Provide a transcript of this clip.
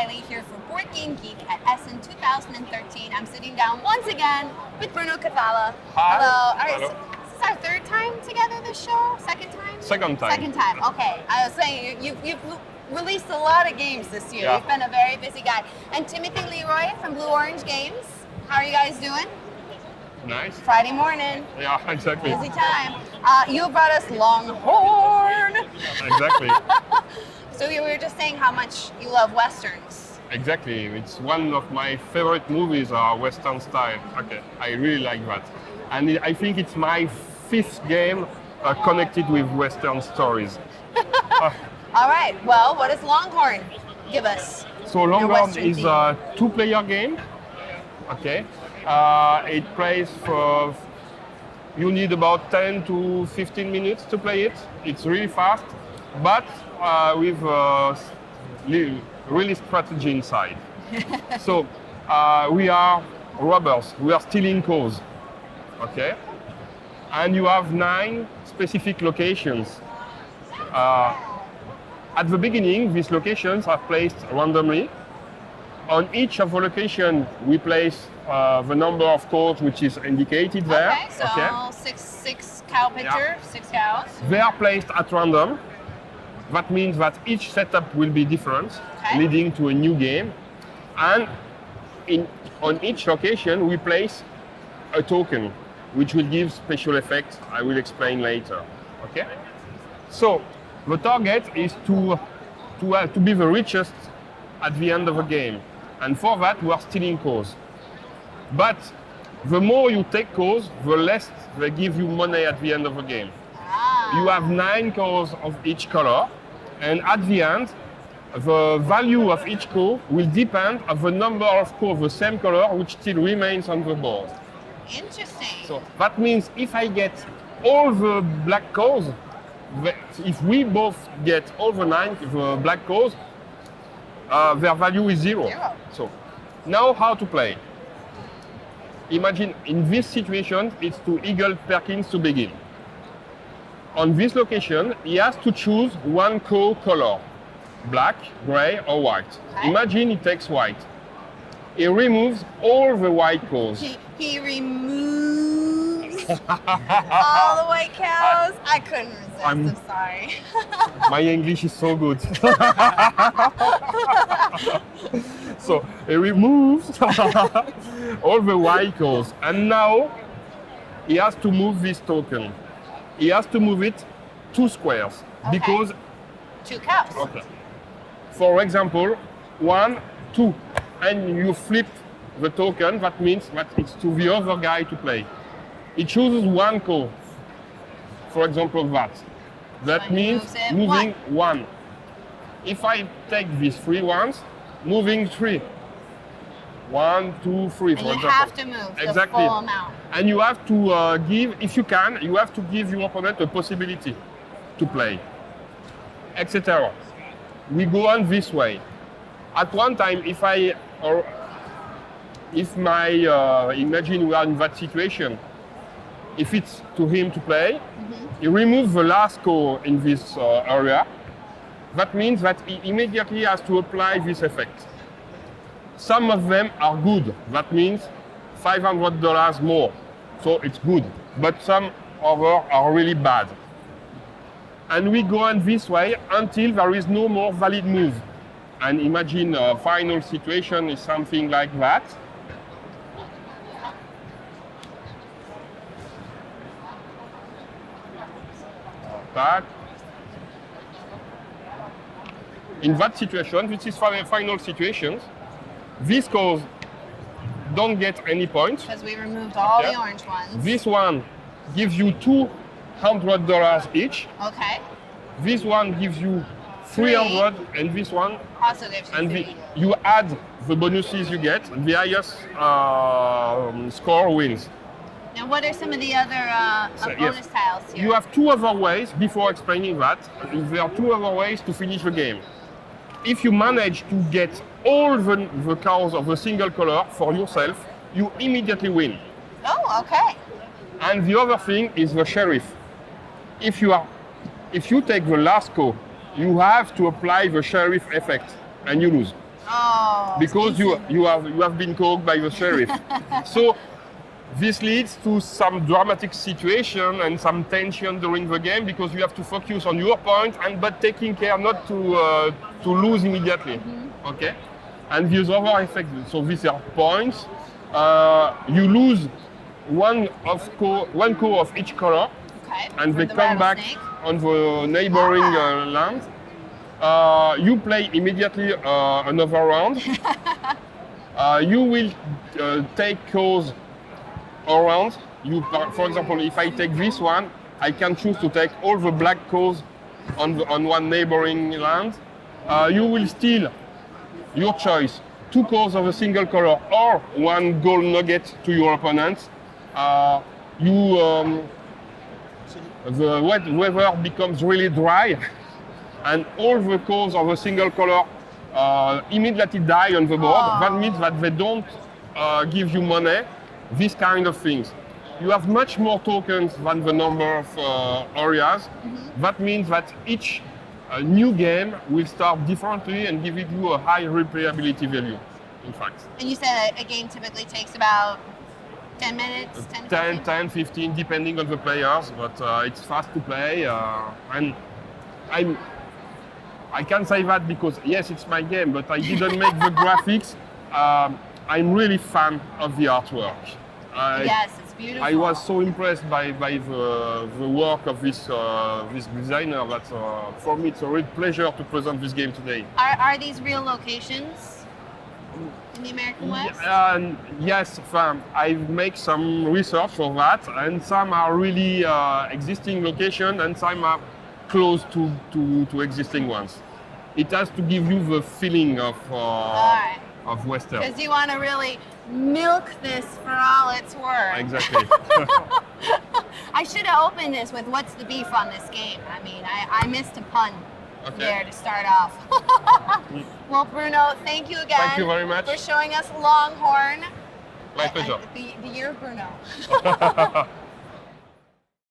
Riley here for Board Game Geek at Essen 2013. I'm sitting down once again with Bruno Cathala. Hi. Hello. All right, Hello. so this is our third time together this show? Second time? Second time. Second time, okay. I was saying, you've released a lot of games this year. Yeah. You've been a very busy guy. And Timothy Leroy from Blue Orange Games. How are you guys doing? Nice. Friday morning. Yeah, exactly. Busy time. You brought us Longhorn. Exactly. So we were just saying how much you love Westerns. Exactly. It's one of my favorite movies, Western style. Okay, I really like that. And I think it's my fifth game connected with Western stories. All right, well, what does Longhorn give us? So Longhorn Western is theme. a two-player game. Okay. It plays for, you need about 10 to 15 minutes to play it. It's really fast, but with really strategy inside. So we are robbers, we are stealing cars, okay? And you have 9 specific locations. At the beginning, these locations are placed randomly. On each of the locations, we place the number of cars which is indicated there. Okay, so six cow picture, 6 cows. They are placed at random. That means that each setup will be different, Okay. leading to a new game. And on each location, we place a token, which will give special effects. I will explain later. Okay. So the target is to be the richest at the end of the game, and for that we are stealing cars. But the more you take cars, the less they give you money at the end of the game. You have 9 cars of each color, and at the end, the value of each car will depend on the number of cars of the same color which still remains on the board. Interesting. So that means if I get all the black cars, if we both get all the 9 the black cars, their value is 0. So now how to play? Imagine in this situation, it's to Eagle Perkins to begin. On this location, he has to choose one color, black, gray or white. Okay. Imagine he takes white. He removes all the white cars. He removes all the white cows. I couldn't resist. I'm sorry. My English is so good. So he removes all the white cars, and now he has to move this token. He has to move it 2 squares, Okay. because 2 cows. okay. For example, 1, 2, and you flip the token. That means that it's to the other guy to play. He chooses 1 car. For example, that. That So he means moves it moving 1. If I take these 3 ones, moving 3. 1, 2, 3, And for you example. have to move Exactly. the full amount. And you have to give, if you can, you have to give your opponent a possibility to play, etc. We go on this way. At one time, imagine we are in that situation, if it's to him to play, he removes the last car in this area. That means that he immediately has to apply this effect. Some of them are good. That means $500 more. So it's good. But some other are really bad. And we go on this way until there is no more valid move. And imagine a final situation is something like that. Back. In that situation, this is for the final situation, these cars don't get any points. Because we removed all Okay. the orange ones. This one gives you $200 each. Okay. This one gives you 300, and this one, Also gives you and 3. you add the bonuses you get. The highest score wins. Now, what are some of the other So, bonus yes. tiles here? You have 2 other ways, before explaining that, there are 2 other ways to finish the game. If you manage to get all the cars of a single color for yourself, you immediately win. Oh, okay. And the other thing is the sheriff. If you take the last car, you have to apply the sheriff effect, and you lose. Oh. because you have been called by the sheriff. So this leads to some dramatic situation and some tension during the game because you have to focus on your point but taking care not to lose immediately. Okay, and the other effect. So these are points. You lose one core of each color, and they come back on the neighboring land. You play immediately another round. You will take cores around. For example, if I take this one, I can choose to take all the black cores on one neighboring land. You will steal your choice, 2 cores of a single color or 1 gold nugget to your opponent. The weather becomes really dry, and all the cores of a single color immediately die on the board. That means that they don't give you money. These kind of things. You have much more tokens than the number of areas. That means that each new game will start differently and give you a high replayability value, in fact. And you said a game typically takes about 10 minutes? 10, 15, depending on the players, but it's fast to play. And I can say that because, yes, it's my game, but I didn't make the graphics. I'm really fan of the artwork. Yes, it's beautiful. I was so impressed by the work of this designer that for me it's a real pleasure to present this game today. Are these real locations in the American West? Yes, I make some research for that, and some are really existing locations, and some are close to existing ones. It has to give you the feeling of Western. Because you want to really milk this for all it's worth. Exactly. I should have opened this with what's the beef on this game. I mean, I missed a pun there to start off. Well, Bruno, thank you again. Thank you very much. For showing us Longhorn. My pleasure. The year of Bruno.